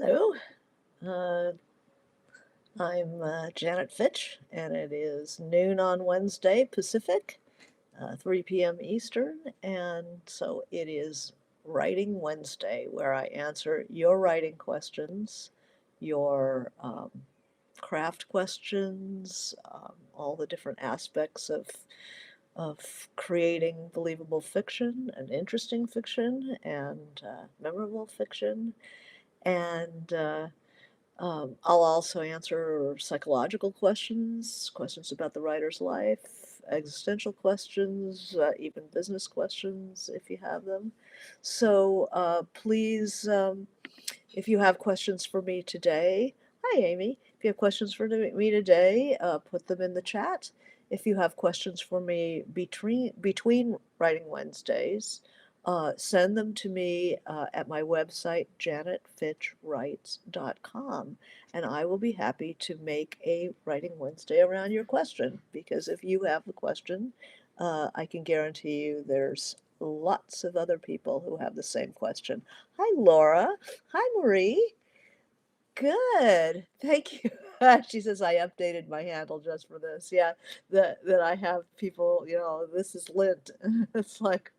Hello. Uh, I'm Janet Fitch, and it is noon on Wednesday Pacific, 3 p.m. Eastern. And so it is Writing Wednesday, where I answer your writing questions, your craft questions, all the different aspects of creating believable fiction and interesting fiction and memorable fiction. And I'll also answer psychological questions, questions about the writer's life, existential questions, even business questions if you have them. So please, if you have questions for me today, hi Amy. If you have questions for me today, put them in the chat. If you have questions for me between Writing Wednesdays, send them to me at my website, janetfitchwrites.com, and I will be happy to make a Writing Wednesday around your question. Because if you have a question, I can guarantee you there's lots of other people who have the same question. Hi, Laura. Hi, Marie. Good. Thank you. She says I updated my handle just for this. Yeah, that I have people, this is Lint. It's like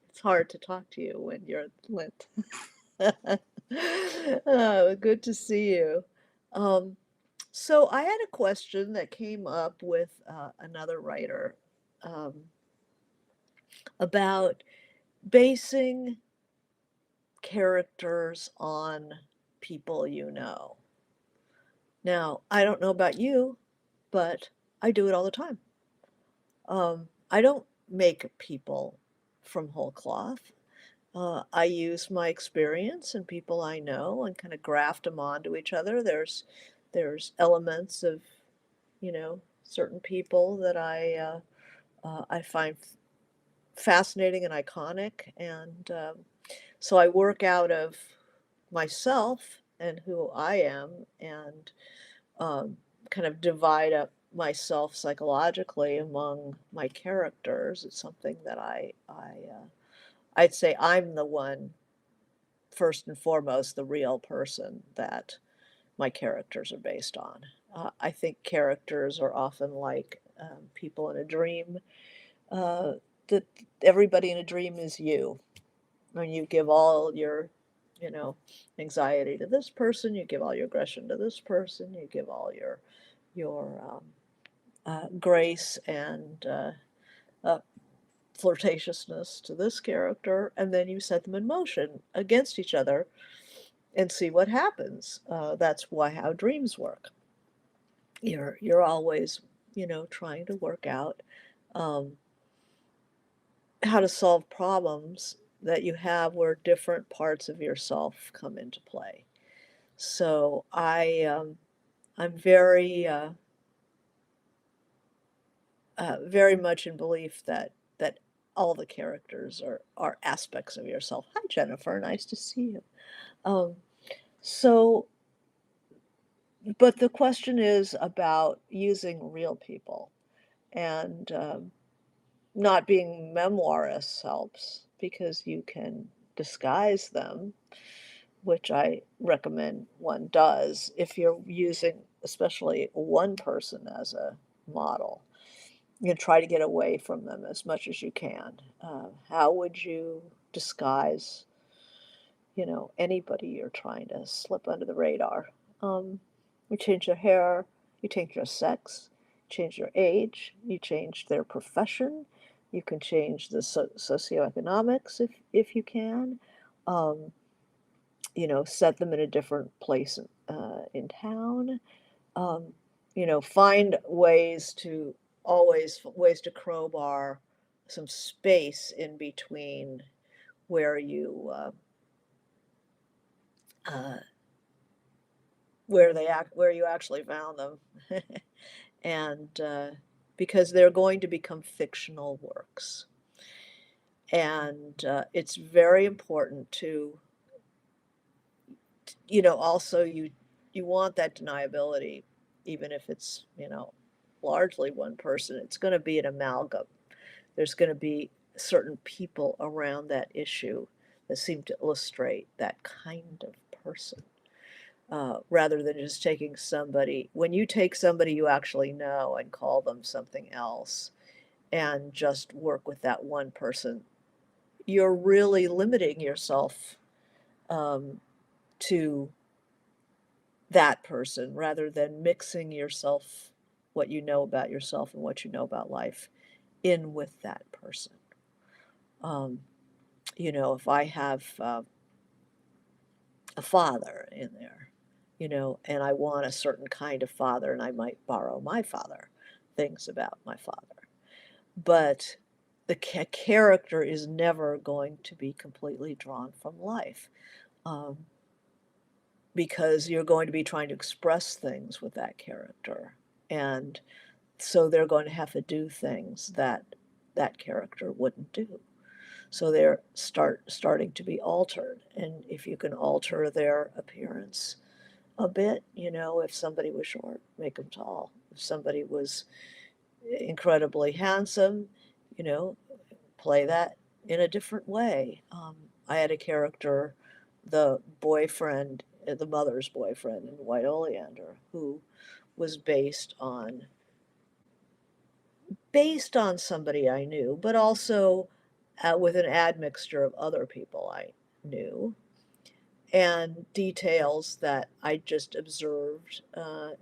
it's hard to talk to you when you're Lint. Oh, good to see you. Um, so I had a question that came up with another writer um, about basing characters on people you know. Now, I don't know about you, but I do it all the time. I don't make people from whole cloth. I use my experience and people I know and kind of graft them onto each other. There's elements of certain people that I find fascinating and iconic, and so I work out of myself and who I am, and kind of divide up myself psychologically among my characters. It's something that I'd say I'm the one, first and foremost, the real person that my characters are based on. I think characters are often like people in a dream. Uh, that everybody in a dream is you. When you give all your, you know, anxiety to this person, you give all your aggression to this person, you give all your grace and uh, flirtatiousness to this character, and then you set them in motion against each other and see what happens. That's why how dreams work. You're always, trying to work out um, how to solve problems that you have where different parts of yourself come into play. So I'm very much in belief that all the characters are aspects of yourself. Hi, Jennifer. Nice to see you. Um, so, but the question is about using real people, and not being memoirists helps because you can disguise them, which I recommend one does if you're using especially one person as a model. You try to get away from them as much as you can. How would you disguise, anybody you're trying to slip under the radar? Um, you change their hair, you change their sex, change their age, you change their profession. You can change the socioeconomics if you can. Um, set them in a different place in town. Um, find ways to crowbar some space in between where you uh, where you actually found them, and because they're going to become fictional works, and it's very important to also you want that deniability, even if it's largely one person. It's going to be an amalgam. There's going to be certain people around that issue that seem to illustrate that kind of person, rather than just taking somebody. When you take somebody you actually know and call them something else and just work with that one person, you're really limiting yourself um, to that person rather than mixing yourself, what you know about yourself and what you know about life, in with that person. Um, if I have a father in there, and I want a certain kind of father, and I might borrow my father, things about my father. But the character is never going to be completely drawn from life, um, because you're going to be trying to express things with that character. And so they're going to have to do things that that character wouldn't do. So they're starting to be altered. And if you can alter their appearance a bit, if somebody was short, make them tall. If somebody was incredibly handsome, you know, play that in a different way. I had a character, the boyfriend, the mother's boyfriend in White Oleander, who was based on somebody I knew, but also with an admixture of other people I knew and details that I just observed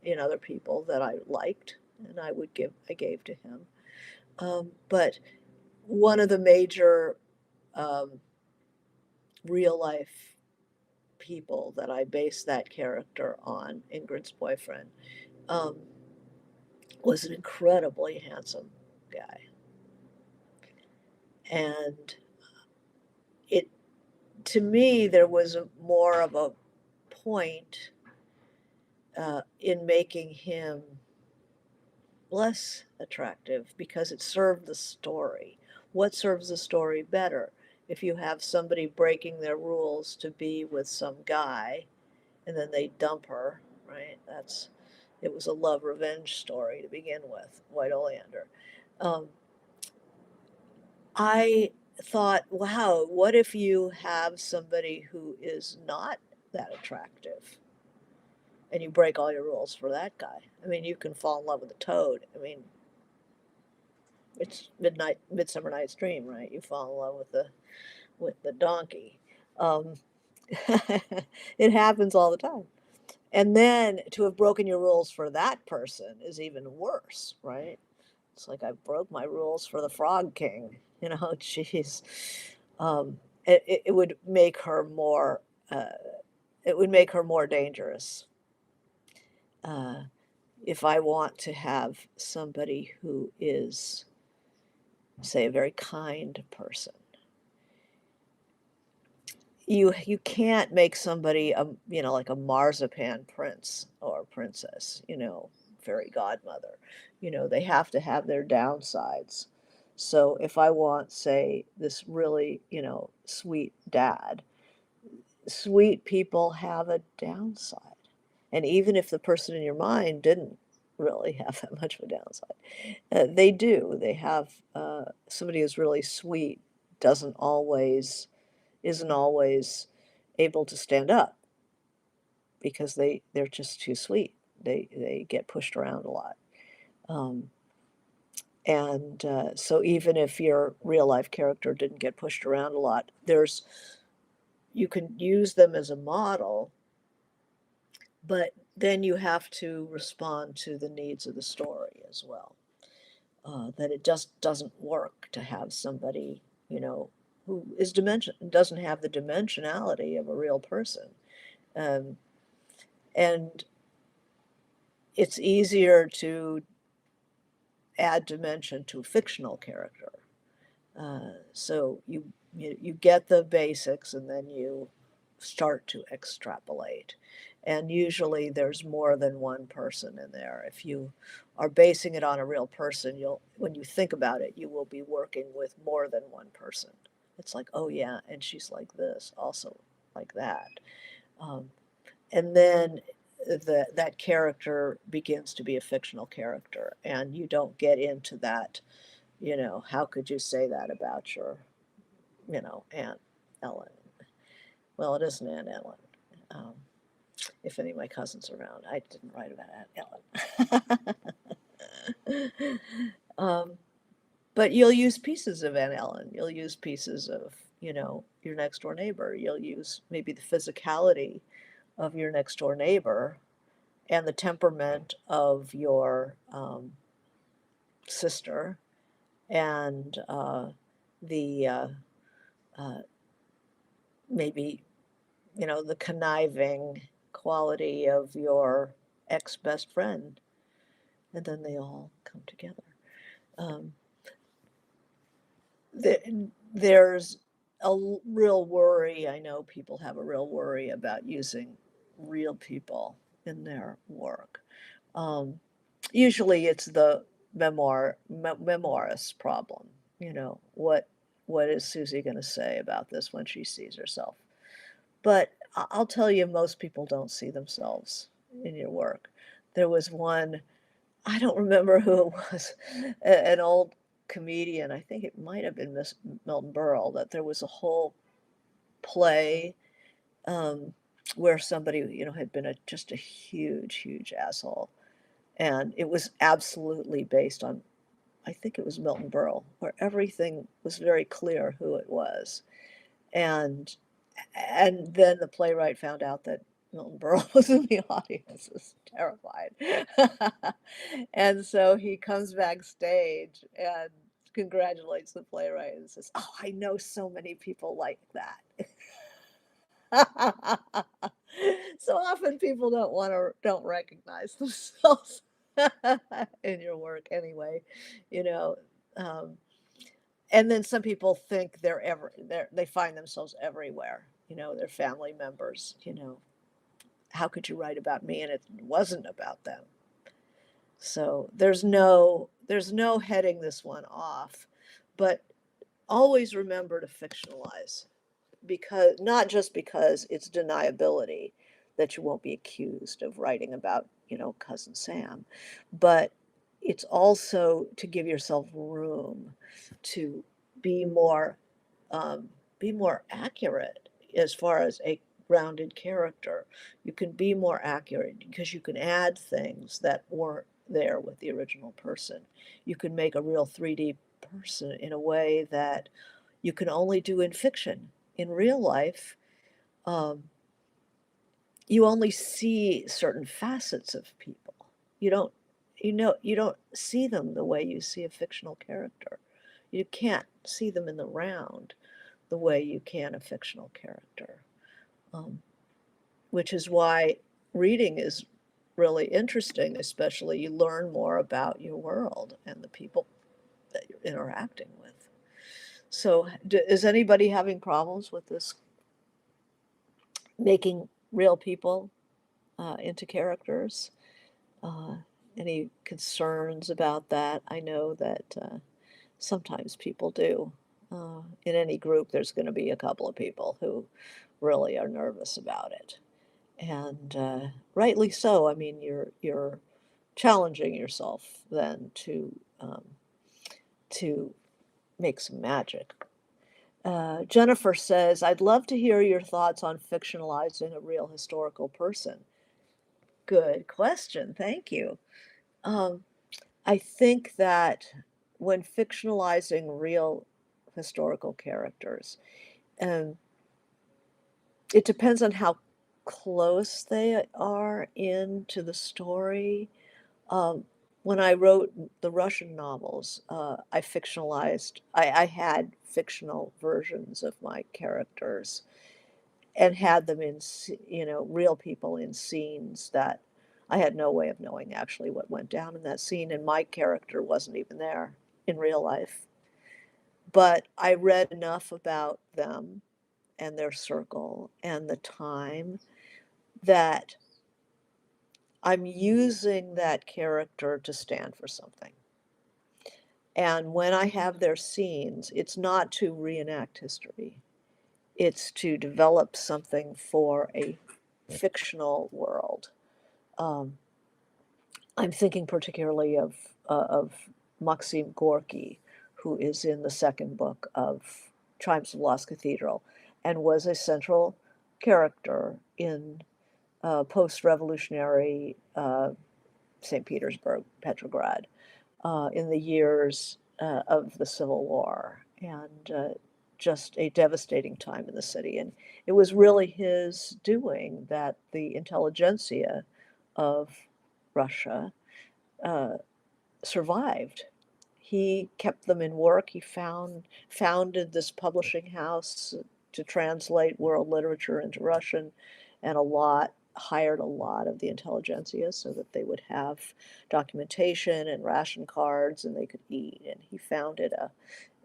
in other people that I liked, and I gave to him. But one of the major um, real life people that I based that character on, Ingrid's boyfriend, um, was an incredibly handsome guy, and it to me there was more of a point in making him less attractive because it served the story. What serves the story better? If you have somebody breaking their rules to be with some guy and then they dump her, right? It was a love revenge story to begin with, White Oleander. Um, I thought, wow, what if you have somebody who is not that attractive and you break all your rules for that guy? I mean, you can fall in love with a toad. I mean, it's Midsummer Night's Dream, right? You fall in love with the donkey. Um, it happens all the time. And then to have broken your rules for that person is even worse, right? It's like I broke my rules for the Frog King, jeez. It would make her more. Uh, it would make her more dangerous. Uh, if I want to have somebody who is, say, a very kind person, you can't make somebody like a marzipan prince or princess, fairy godmother. They have to have their downsides. So if I want, say, this really, sweet dad, sweet people have a downside. And even if the person in your mind didn't really have that much of a downside, they do. They have somebody who's really sweet doesn't always isn't always able to stand up because they're just too sweet. They get pushed around a lot. Um, and so even if your real life character didn't get pushed around a lot, you can use them as a model, but then you have to respond to the needs of the story as well. That it just doesn't work to have somebody, who doesn't have the dimensionality of a real person. Um, and it's easier to add dimension to a fictional character. So you get the basics and then you start to extrapolate. And usually there's more than one person in there. If you are basing it on a real person, when you think about it, you will be working with more than one person. It's like, oh yeah, and she's like this, also like that. Um, and then that character begins to be a fictional character, and you don't get into that, how could you say that about your, Aunt Ellen? Well, it isn't Aunt Ellen. Um, if any of my cousins are around, I didn't write about Aunt Ellen. But you'll use pieces of Aunt Ellen. You'll use pieces of, your next door neighbor. You'll use maybe the physicality of your next door neighbor and the temperament of your sister and the uh, maybe the conniving quality of your ex best friend, and then they all come together. Um, there's a real worry. I know people have a real worry about using real people in their work. Um, Usually, it's the memoirist problem. What is Susie going to say about this when she sees herself? But I'll tell you, most people don't see themselves in your work. There was one, I don't remember who it was, an old comedian, I think it might have been Miss Milton Berle, that there was a whole play um, where somebody, had been just a huge, huge asshole. And it was absolutely based on, I think it was Milton Berle, where everything was very clear who it was. And and then the playwright found out that Milton Berle was in the audience, was terrified. And so he comes backstage and congratulates the playwright and says, "Oh, I know so many people like that." So often people don't recognize themselves in your work anyway, you know. Um, and then some people think they find themselves everywhere, their family members, how could you write about me and it wasn't about them? So there's no heading this one off, but always remember to fictionalize, because not just because it's deniability that you won't be accused of writing about, cousin Sam, but it's also to give yourself room to be more um, be more accurate as far as a grounded character. You can be more accurate because you can add things that weren't there with the original person. You can make a real 3D person in a way that you can only do in fiction. In real life, um, you only see certain facets of people. You don't, you don't see them the way you see a fictional character. You can't see them in the round the way you can a fictional character, um, which is why reading is really interesting. Especially, you learn more about your world and the people that you're interacting with. So, is anybody having problems with this, making real people into characters? Uh, any concerns about that? I know that sometimes people do. In any group, there's going to be a couple of people who really are nervous about it, and rightly so. I mean, you're challenging yourself then to make some magic. Jennifer says, "I'd love to hear your thoughts on fictionalizing a real historical person." Good question. Thank you. Um, I think that when fictionalizing real historical characters, um, it depends on how close they are into the story. Um, when I wrote the Russian novels, I had fictional versions of my characters and had them in, real people in scenes that I had no way of knowing actually what went down in that scene, and my character wasn't even there in real life. But I read enough about them and their circle and the time that I'm using that character to stand for something. And when I have their scenes, it's not to reenact history, it's to develop something for a fictional world. Um, I'm thinking particularly of Maxim Gorky, who is in the second book of Chimes of Lost Cathedral, and was a central character in post-revolutionary St. Petersburg, Petrograd, in the years of the Civil War, and just a devastating time in the city. And it was really his doing that the intelligentsia of Russia uh, survived. He kept them in work. He founded this publishing house to translate world literature into Russian, and hired a lot of the intelligentsia so that they would have documentation and ration cards and they could eat. And he founded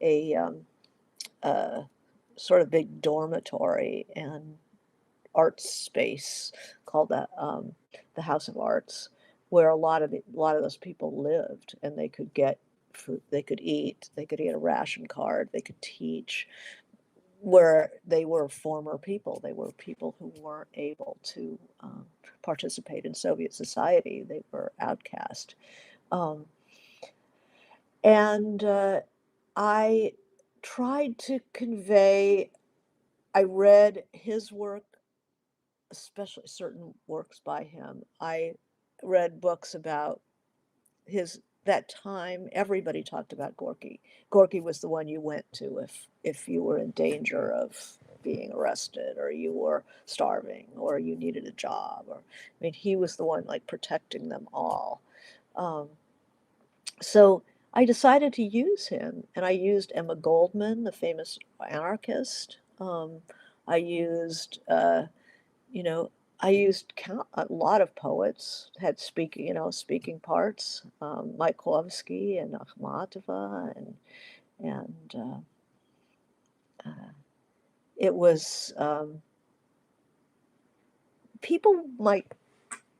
a sort of big dormitory and art space called the House of Arts, where a lot of those people lived, and they could get food, they could get a ration card, they could teach. Where they were former people, they were people who weren't able to participate in Soviet society. They were outcast, um, and I tried to convey. I read his work, especially certain works by him. I read books about his that time. Everybody talked about Gorky. Gorky was the one you went to if you were in danger of being arrested, or you were starving, or you needed a job, or I mean, he was the one like protecting them all. Um, so I decided to use him, and I used Emma Goldman, the famous anarchist. I used you know, I used a lot of poets had speaking parts, Mayakovsky and Akhmatova, and uh, it was people might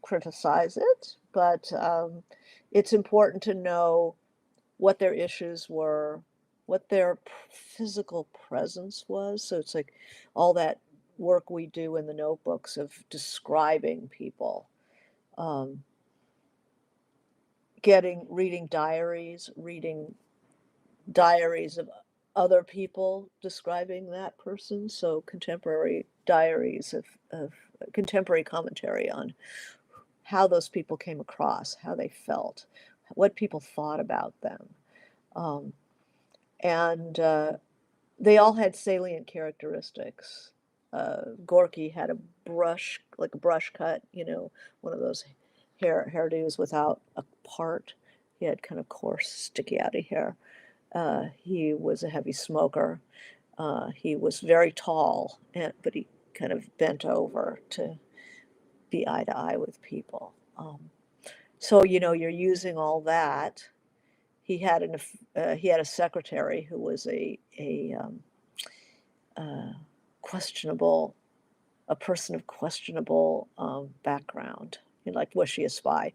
criticize it, but it's important to know what their issues were, what their physical presence was. So it's like all that work we do in the notebooks of describing people. Um, reading diaries of other people describing that person. So contemporary diaries of contemporary commentary on how those people came across, how they felt, what people thought about them. Um, and they all had salient characteristics. Gorky had like a brush cut, one of those hairdos without a part. He had kind of coarse, sticky outy hair. He was a heavy smoker. He was very tall, but he kind of bent over to be eye to eye with people. So you're using all that. He had a secretary who was uh, questionable, a person of questionable background. Like, was she a spy?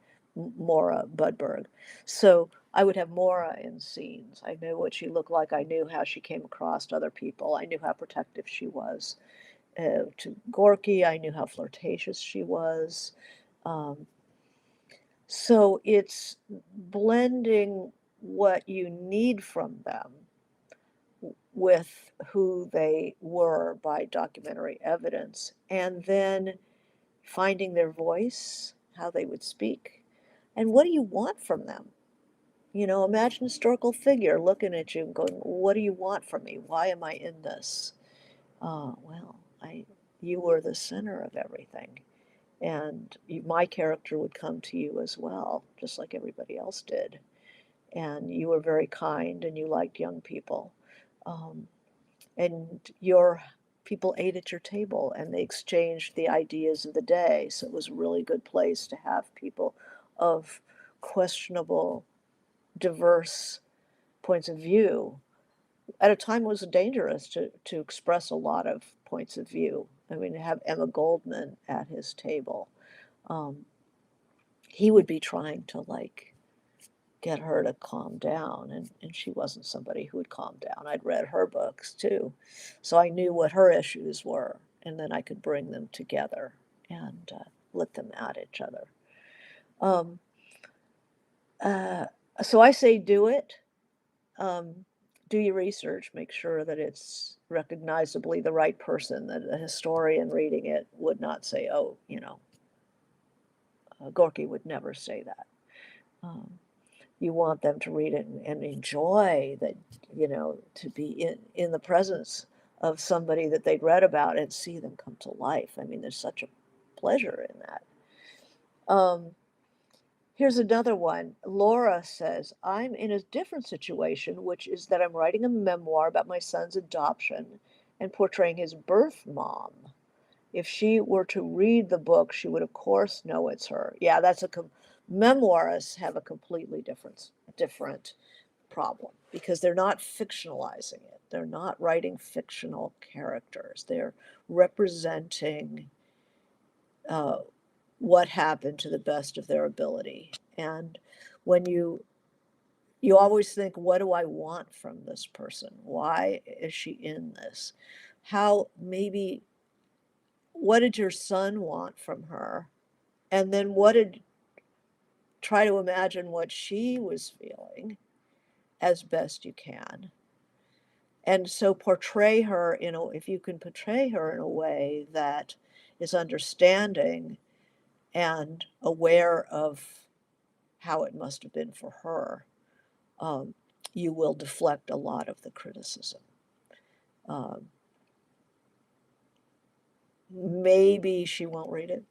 Mora Budberg. So I would have Mora in scenes. I knew what she looked like. I knew how she came across to other people. I knew how protective she was to Gorky. I knew how flirtatious she was. Um, so it's blending what you need from them with who they were by documentary evidence, and then finding their voice, how they would speak, and what do you want from them? Imagine a historical figure looking at you and going, "What do you want from me? Why am I in this?" Well, you were the center of everything, and my character would come to you as well, just like everybody else did. And you were very kind, and you liked young people. Um, and your people ate at your table and they exchanged the ideas of the day. So it was a really good place to have people of questionable, diverse points of view at a time it was dangerous to express a lot of points of view. I mean, to have Emma Goldman at his table, um, he would be trying to like get her to calm down, and she wasn't somebody who would calm down. I'd read her books too, so I knew what her issues were, and then I could bring them together and let them at each other. um, uh, so I say do it. um, do your research, make sure that it's recognizably the right person, that a historian reading it would not say, oh, Gorky would never say that. Um, you want them to read it and enjoy that, to be in the presence of somebody that they'd read about and see them come to life. I mean, there's such a pleasure in that. Um, Here's another one. Laura says, I'm in a different situation, which is that I'm writing a memoir about my son's adoption and portraying his birth mom. If she were to read the book, she would, of course, know it's her. Yeah, memoirists have a completely different problem because they're not fictionalizing it. They're not writing fictional characters. They're representing uh, what happened to the best of their ability. And when you always think, what do I want from this person? Why is she in this? How maybe what did your son want from her? And then try to imagine what she was feeling as best you can. And so if you can portray her in a way that is understanding and aware of how it must have been for her, um, you will deflect a lot of the criticism. Um, Maybe she won't read it.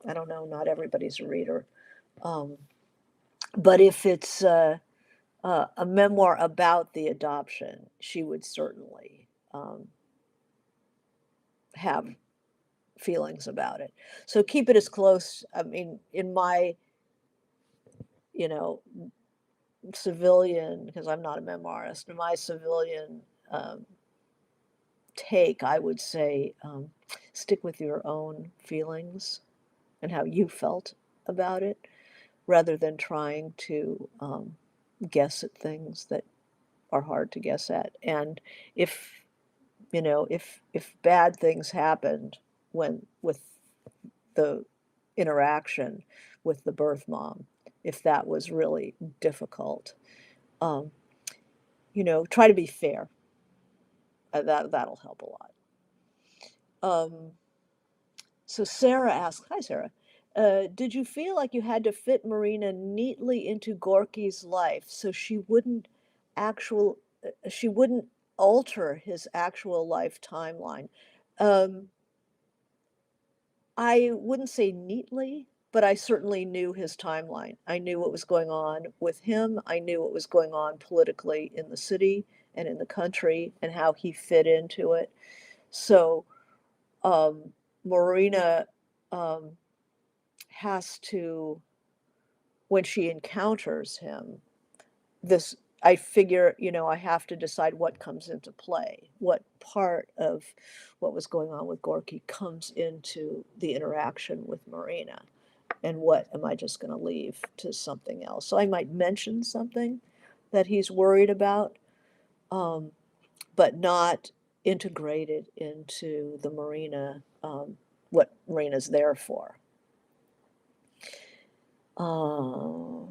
I don't know. Not everybody's a reader. Um, but if it's a memoir about the adoption, she would certainly have feelings about it. So keep it as close. I mean, in my, you know, civilian, because I'm not a memoirist, in my civilian um, take, I would say stick with your own feelings and how you felt about it rather than trying to guess at things that are hard to guess at. And if if bad things happened when with the interaction with the birth mom, if that was really difficult, um, try to be fair. That'll help a lot. Um, so Sarah asks, "Hi Sarah, did you feel like you had to fit Marina neatly into Gorky's life so she wouldn't alter his actual life timeline?" Um, I wouldn't say neatly, but I certainly knew his timeline. I knew what was going on with him. I knew what was going on politically in the city and in the country and how he fit into it. So, Marina um, has to, when she encounters him, this, I figure, I have to decide what comes into play, what part of what was going on with Gorky comes into the interaction with Marina, and what am I just going to leave to something else. So I might mention something that he's worried about, um, but not integrated into the Marina, what Marina's there for. Uh,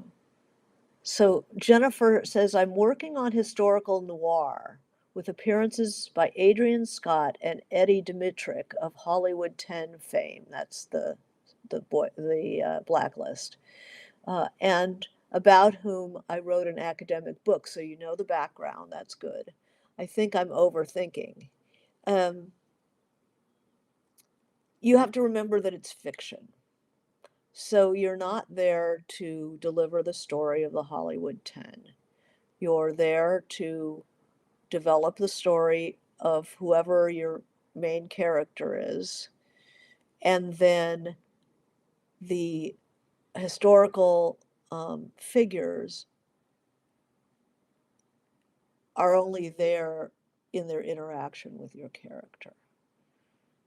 So Jennifer says, I'm working on historical noir with appearances by Adrian Scott and Eddie Dimitrick of Hollywood 10 fame. That's the Blacklist, and about whom I wrote an academic book. So you know the background. That's good. I think I'm overthinking. Um, you have to remember that it's fiction. So you're not there to deliver the story of the Hollywood 10. You're there to develop the story of whoever your main character is, and then the historical figures are only there in their interaction with your character.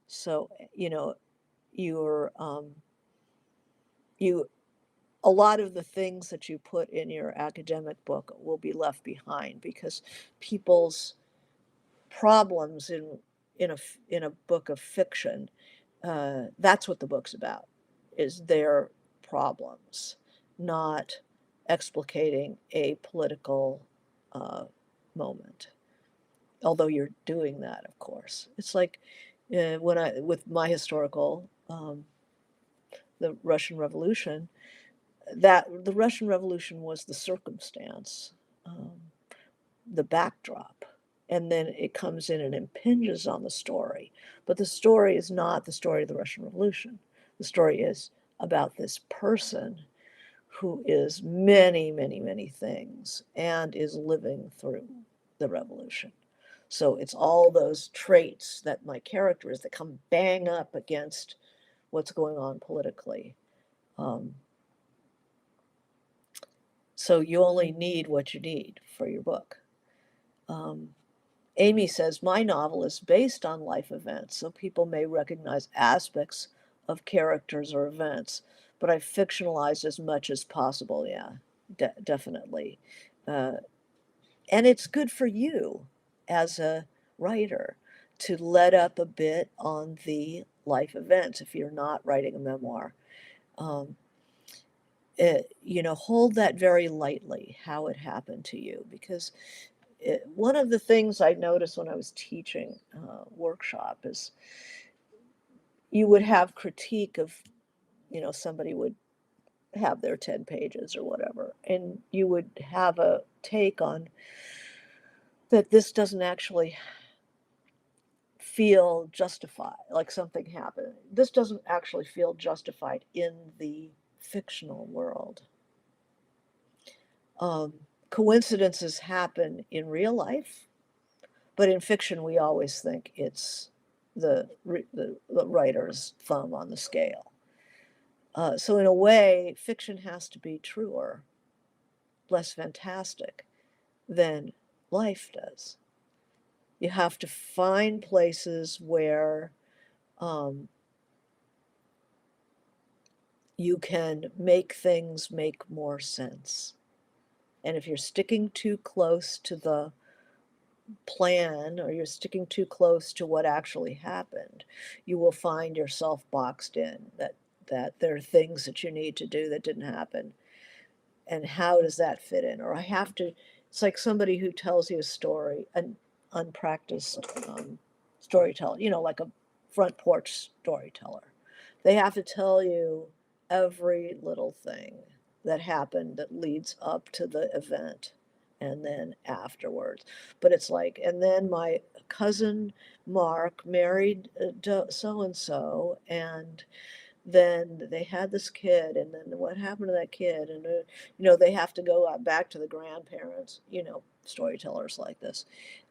So, you're you a lot of the things that you put in your academic book will be left behind because people's problems in a book of fiction, that's what the book's about, is their problems, not explicating a political uh, moment. although you're doing that, of course. It's like when I, with my historical, the Russian Revolution, that the Russian Revolution was the circumstance, um, the backdrop, and then it comes in and impinges on the story. But the story is not the story of the Russian Revolution. The story is about this person who is many, many, many things and is living through the revolution. So it's all those traits that my character is that come bang up against what's going on politically. Um, so you only need what you need for your book. Um, Amy says, my novel is based on life events, so people may recognize aspects of characters or events, but I fictionalized as much as possible. Yeah, definitely. Uh, and it's good for you as a writer to let up a bit on the life events if you're not writing a memoir. Um, hold that very lightly, how it happened to you, because one of the things I noticed when I was teaching workshop is you would have critique of, somebody would have their 10 pages or whatever, and you would have a take on that this doesn't actually feel justified, like something happened. This doesn't actually feel justified in the fictional world. Um, Coincidences happen in real life, but in fiction, we always think it's the writer's thumb on the scale. So in a way, fiction has to be truer, less fantastic than life does. You have to find places where um, you can make things make more sense. And if you're sticking too close to the plan or you're sticking too close to what actually happened, you will find yourself boxed in that there are things that you need to do that didn't happen. And how does that fit in? Or I have to, it's like somebody who tells you a story, an unpracticed storyteller, like a front porch storyteller. They have to tell you every little thing that happened that leads up to the event and then afterwards. But it's like, and then my cousin Mark married so and so, and then they had this kid, and then what happened to that kid, and they have to go out back to the grandparents, storytellers like this.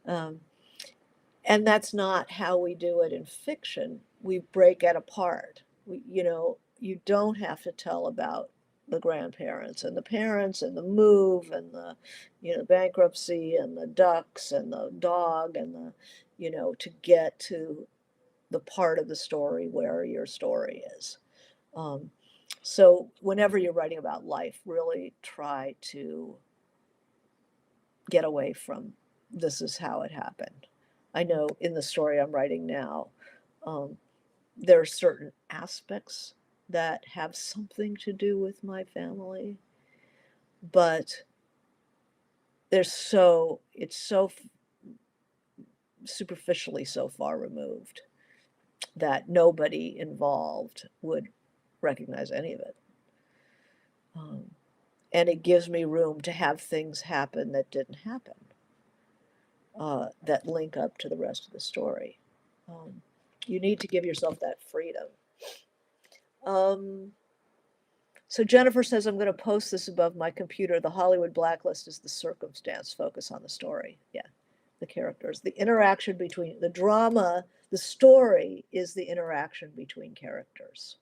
um, and that's not how we do it in fiction. We break it apart. You don't have to tell about the grandparents and the parents and the move and the bankruptcy and the ducks and the dog and the to get to the part of the story where your story is. um, so whenever you're writing about life, really try to get away from this is how it happened. I know in the story I'm writing now, um, there are certain aspects that have something to do with my family, but it's so superficially so far removed that nobody involved would recognize any of it. Um, and it gives me room to have things happen that didn't happen, that link up to the rest of the story. Um, you need to give yourself that freedom. Um, so Jennifer says, I'm going to post this above my computer. The Hollywood blacklist is the circumstance, focus on the story. Yeah, the characters, the interaction between the drama, the story is the interaction between characters.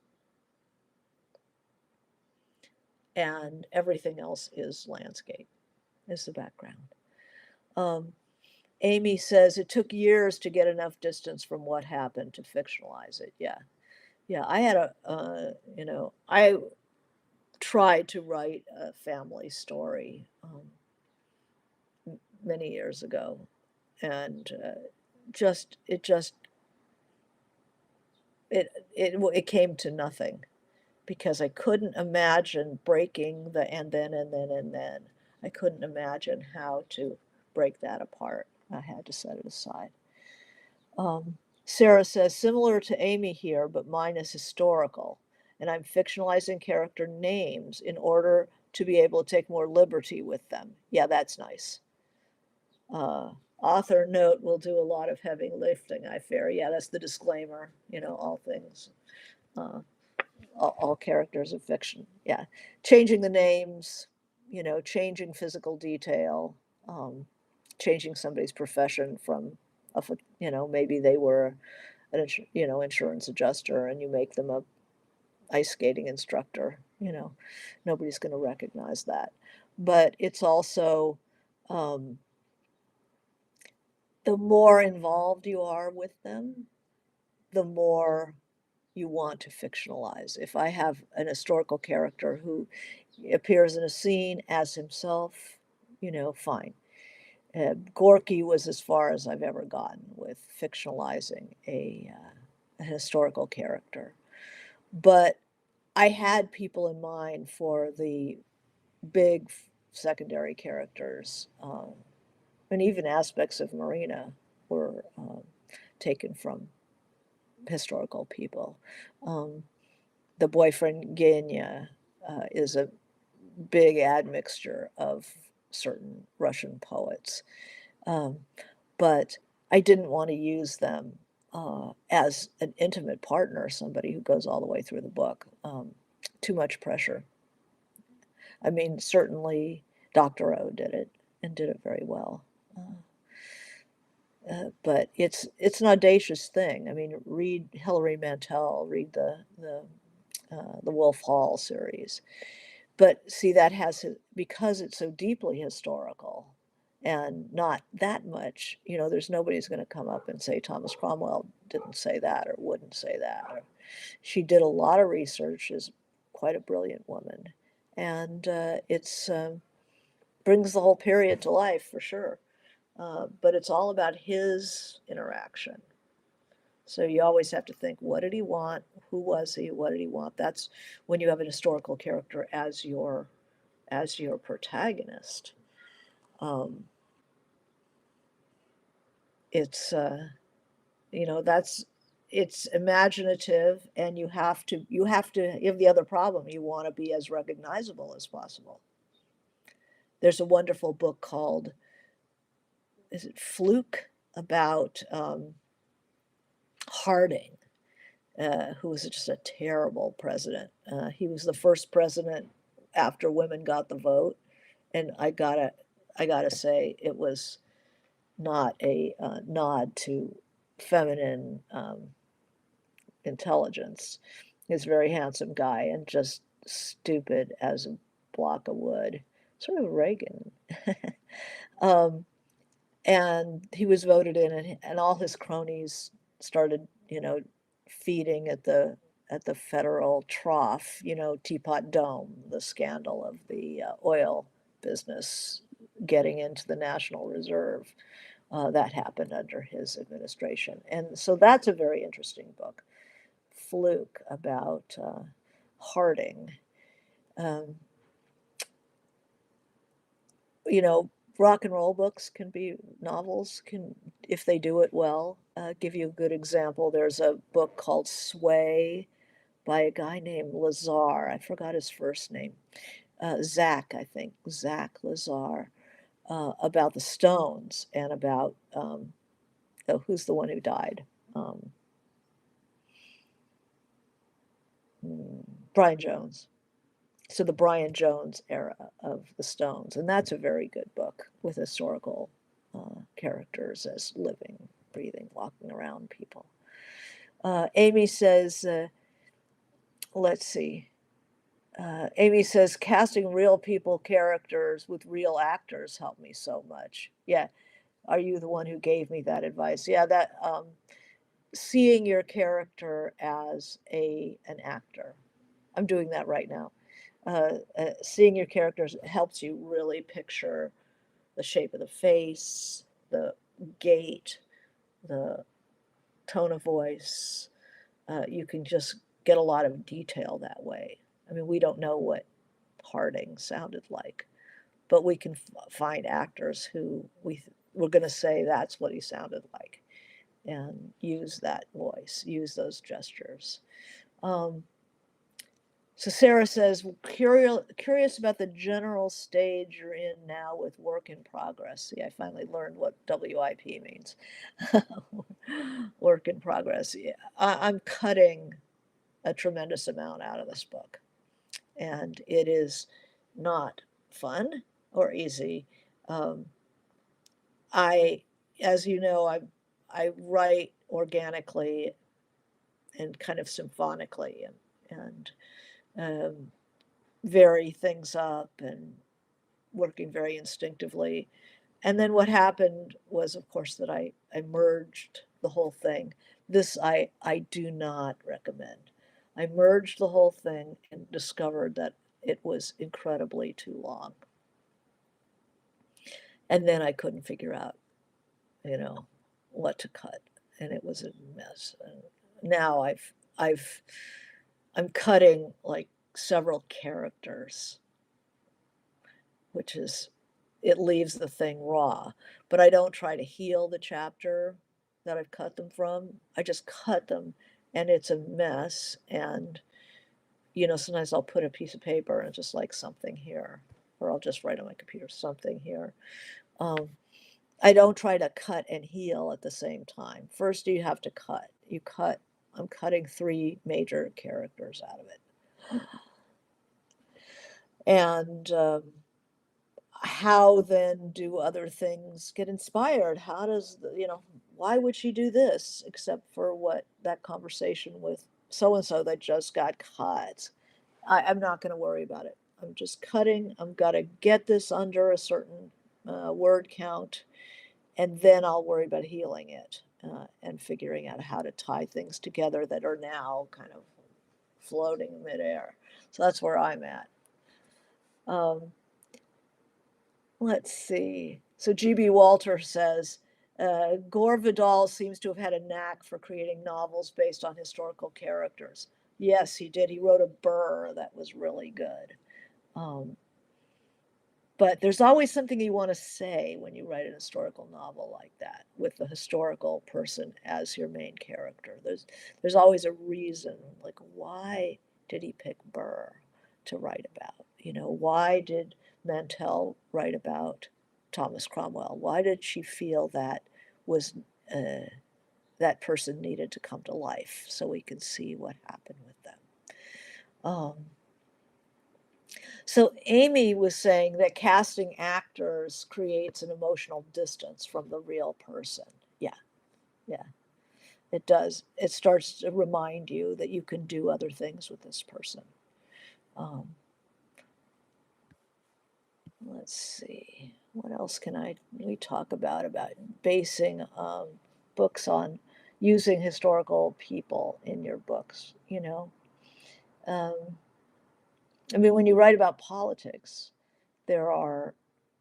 And everything else is landscape, is the background. Um, Amy says it took years to get enough distance from what happened to fictionalize it. Yeah. Yeah. I had I tried to write a family story many years ago, and just, it came to nothing because I couldn't imagine breaking the and then. I couldn't imagine how to break that apart. I had to set it aside. Sarah says, similar to Amy here, but mine is historical, and I'm fictionalizing character names in order to be able to take more liberty with them. Yeah, that's nice. Uh, Author note will do a lot of heavy lifting, I fear. Yeah, that's the disclaimer, all things, uh, all characters of fiction. Yeah, changing the names, changing physical detail, um, changing somebody's profession from, maybe they were an insurance adjuster, and you make them a ice skating instructor. Nobody's going to recognize that. But it's also, um, the more involved you are with them, the more you want to fictionalize. If I have an historical character who appears in a scene as himself, fine. Gorky was as far as I've ever gotten with fictionalizing a historical character. But I had people in mind for the big secondary characters, and even aspects of Marina were taken from historical people. Um, the boyfriend Genya is a big admixture of certain Russian poets, um, but I didn't want to use them as an intimate partner, somebody who goes all the way through the book. Too much pressure. I mean, certainly Dr. O did it and did it very well. But it's an audacious thing. I mean, read Hilary Mantel, read the Wolf Hall series. But see, that has because it's so deeply historical and not that much. There's nobody's going to come up and say Thomas Cromwell didn't say that or wouldn't say that. Or, she did a lot of research. Is quite a brilliant woman, and it's brings the whole period to life for sure. But it's all about his interaction. So you always have to think, what did he want? Who was he? What did he want? That's when you have an historical character as your protagonist. Um, it's that's it's imaginative, and you have the other problem. You want to be as recognizable as possible. There's a wonderful book called, is it Fluke, about Harding, who was just a terrible president. He was the first president after women got the vote, and I gotta say it was not a nod to feminine intelligence. He's a very handsome guy and just stupid as a block of wood, sort of Reagan. um, and he was voted in, and all his cronies started, feeding at the federal trough, Teapot Dome, the scandal of the oil business getting into the National Reserve. That happened under his administration. And so that's a very interesting book, Fluke, about Harding. Um, you know, rock and roll books can be novels, can, if they do it well, give you a good example. There's a book called Sway by a guy named Lazar. I forgot his first name. Zach, I think, Zach Lazar, about the Stones and about, oh, who's the one who died? Um, Brian Jones. So the Brian Jones era of the Stones, and that's a very good book with historical characters as living, breathing, walking around people. Amy says, let's see. Amy says, casting real people characters with real actors helped me so much. Yeah, are you the one who gave me that advice? Yeah, that seeing your character as an actor. I'm doing that right now. Seeing your characters helps you really picture the shape of the face, the gait, the tone of voice. You can just get a lot of detail that way. I mean, we don't know what Harding sounded like, but we can find actors who we're going to say that's what he sounded like and use that voice, use those gestures. Um, so Sarah says, curious about the general stage you're in now with work in progress. See, I finally learned what WIP means. Work in progress. Yeah, I'm cutting a tremendous amount out of this book, and it is not fun or easy. Um, I, as you know, I write organically and kind of symphonically, and vary things up and working very instinctively. And then what happened was, of course, that I merged the whole thing. This I do not recommend. I merged the whole thing and discovered that it was incredibly too long. And then I couldn't figure out, you know, what to cut. And it was a mess. And now I've I'm cutting like several characters, which is it leaves the thing raw. But I don't try to heal the chapter that I've cut them from. I just cut them and it's a mess. And, sometimes I'll put a piece of paper and just like something here, or I'll just write on my computer something here. Um, I don't try to cut and heal at the same time. First, you have to cut. I'm cutting three major characters out of it. And how then do other things get inspired? How does, why would she do this except for what that conversation with so and so that just got cut? I'm not going to worry about it. I'm just cutting. I'm got to get this under a certain word count, and then I'll worry about healing it and figuring out how to tie things together that are now kind of floating in midair. So that's where I'm at. Um, let's see. So GB Walter says, Gore Vidal seems to have had a knack for creating novels based on historical characters. Yes, he did. He wrote a Burr that was really good. Um, but there's always something you want to say when you write an historical novel like that, with the historical person as your main character. There's always a reason, like why did he pick Burr to write about? Why did Mantell write about Thomas Cromwell? Why did she feel that was that person needed to come to life so we can see what happened with them? Um, so Amy was saying that casting actors creates an emotional distance from the real person. Yeah, yeah, it does. It starts to remind you that you can do other things with this person. Um, let's see, what else can we talk about basing books on using historical people in your books? Um, I mean, when you write about politics, there are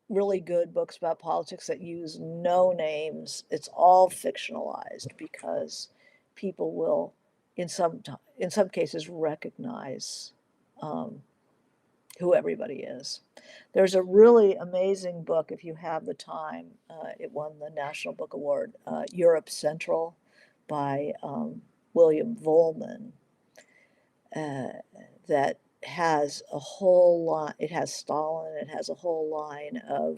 really good books about politics that use no names. It's all fictionalized because people will, in some cases, recognize um, who everybody is. There's a really amazing book if you have the time. It won the National Book Award, Europe Central, by William Vollmann, uh, that has a whole lot. It has Stalin. It has a whole line uh,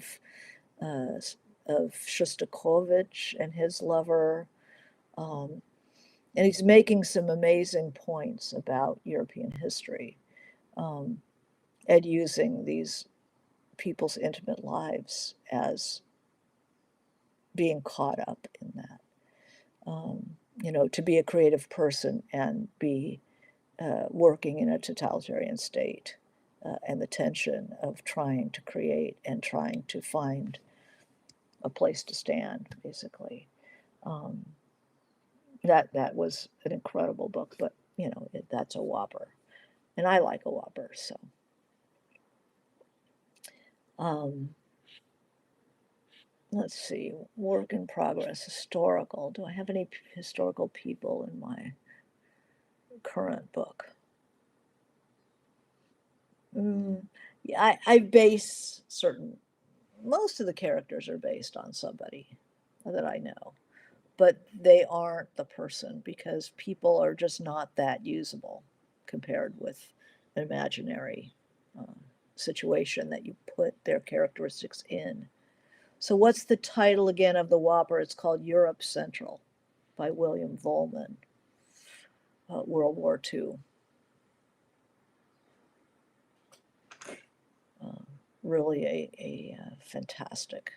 of Shostakovich and his lover. Um, and he's making some amazing points about European history um, and using these people's intimate lives as being caught up in that. To be a creative person and be working in a totalitarian state and the tension of trying to create and trying to find a place to stand, basically. Um, that was an incredible book, but that's a whopper, and I like a whopper. So, um, let's see, work in progress, historical. Do I have any historical people in my current book? Yeah, I base certain most of the characters are based on somebody that I know, but they aren't the person because people are just not that usable compared with an imaginary uh, situation that you put their characteristics in. So, what's the title again of the Whopper? It's called Europe Central by William Vollmann, World War II. Uh, really a fantastic.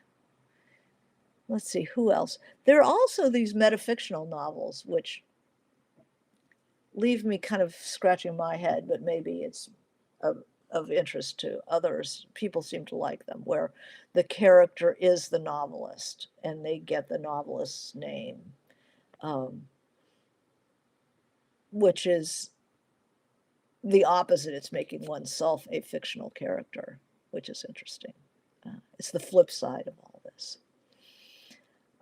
Let's see, who else? There are also these metafictional novels, which leave me kind of scratching my head, but maybe it's of interest to others. People seem to like them, where the character is the novelist and they get the novelist's name, um, which is the opposite. It's making oneself a fictional character, which is interesting. It's the flip side of all this.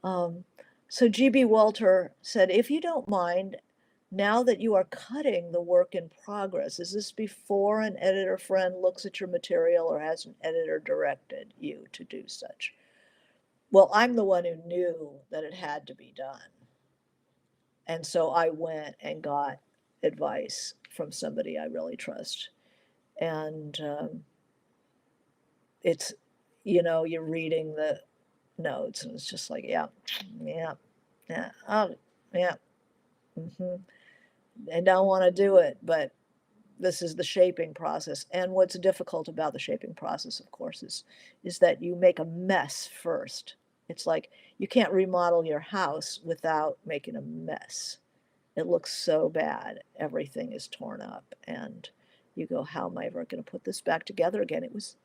Um, so G.B. Walter said, if you don't mind, now that you are cutting the work in progress, is this before an editor friend looks at your material or has an editor directed you to do such? Well, I'm the one who knew that it had to be done. And so I went and got advice from somebody I really trust. And it's, you're reading the notes and it's just like, yeah, yeah, yeah, oh, yeah. Hmm. I don't want to do it, but this is the shaping process. And what's difficult about the shaping process, of course, is that you make a mess first. It's like you can't remodel your house without making a mess. It looks so bad. Everything is torn up, and you go, "How am I ever going to put this back together again?" It was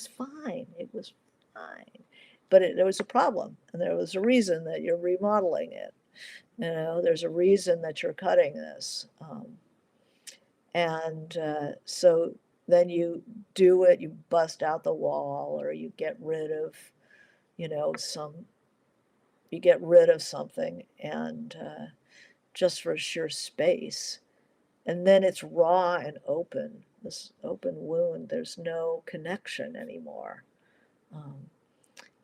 fine. It was fine, but there was a problem, and there was a reason that you're remodeling it. There's a reason that you're cutting this. And so then you do it, you bust out the wall, or you get rid of, some, you get rid of something, and just for sheer space. And then it's raw and open, this open wound. There's no connection anymore. Um,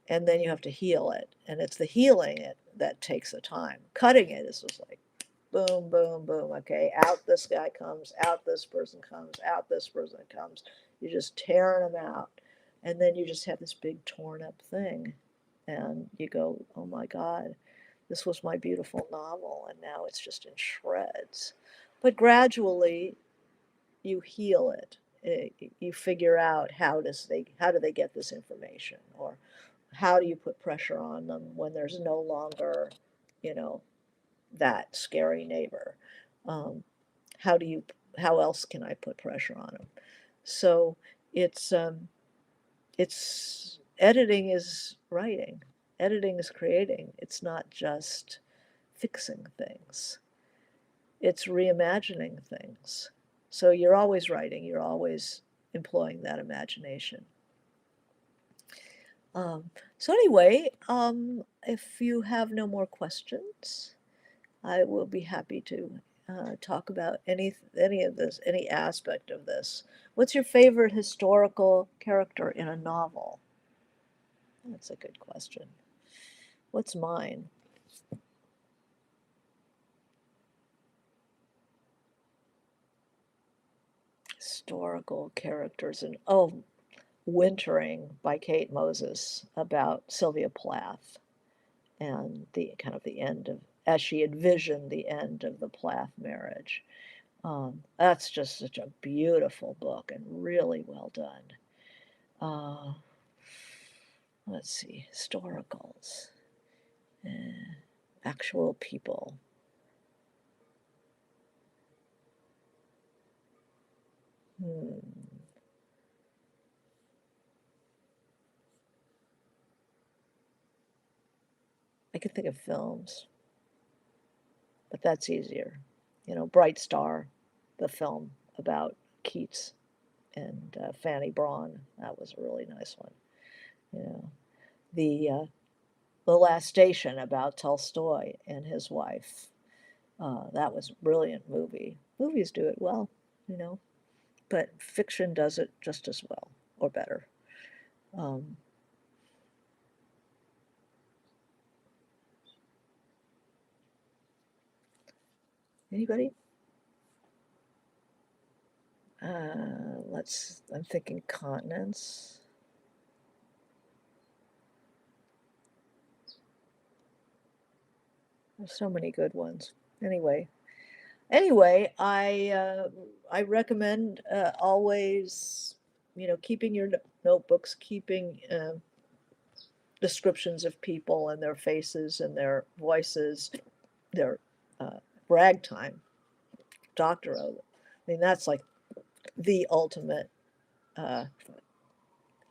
and then you have to heal it. And it's the healing it that takes the time. Cutting it is just like, boom, boom, boom. Okay, out this guy comes, out this person comes, out this person comes. You're just tearing them out. And then you just have this big torn up thing. And you go, oh my God, this was my beautiful novel. And now it's just in shreds. But gradually, you heal it. You figure out how do they get this information, or how do you put pressure on them when there's no longer, you know, that scary neighbor. Um, how do you? How else can I put pressure on them? So it's editing is writing, editing is creating. It's not just fixing things. It's reimagining things. So you're always writing. You're always employing that imagination. So anyway, if you have no more questions, I will be happy to talk about any of this, any aspect of this. What's your favorite historical character in a novel? That's a good question. What's mine? Historical characters and Wintering by Kate Moses about Sylvia Plath and the kind of the end of as she envisioned the end of the Plath marriage. That's just such a beautiful book and really well done. Uh, let's see, historicals, actual people. Hmm. I can think of films, but that's easier. Bright Star, the film about Keats and Fanny Braun. That was a really nice one. You know, the Last Station about Tolstoy and his wife. That was a brilliant movie. Movies do it well, you know, but fiction does it just as well or better. Um, Anybody? I'm thinking continents. There's so many good ones. Anyway, I recommend always, keeping your notebooks, keeping descriptions of people and their faces and their voices, their uh, ragtime, Doctor O. I mean, that's like the ultimate uh,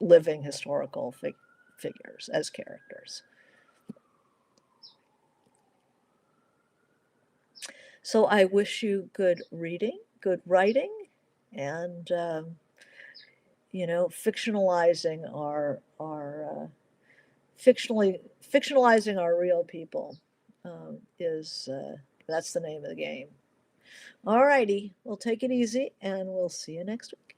living historical figures as characters. So I wish you good reading, good writing, and fictionalizing our fictionalizing our real people is that's the name of the game. All righty, we'll take it easy, and we'll see you next week.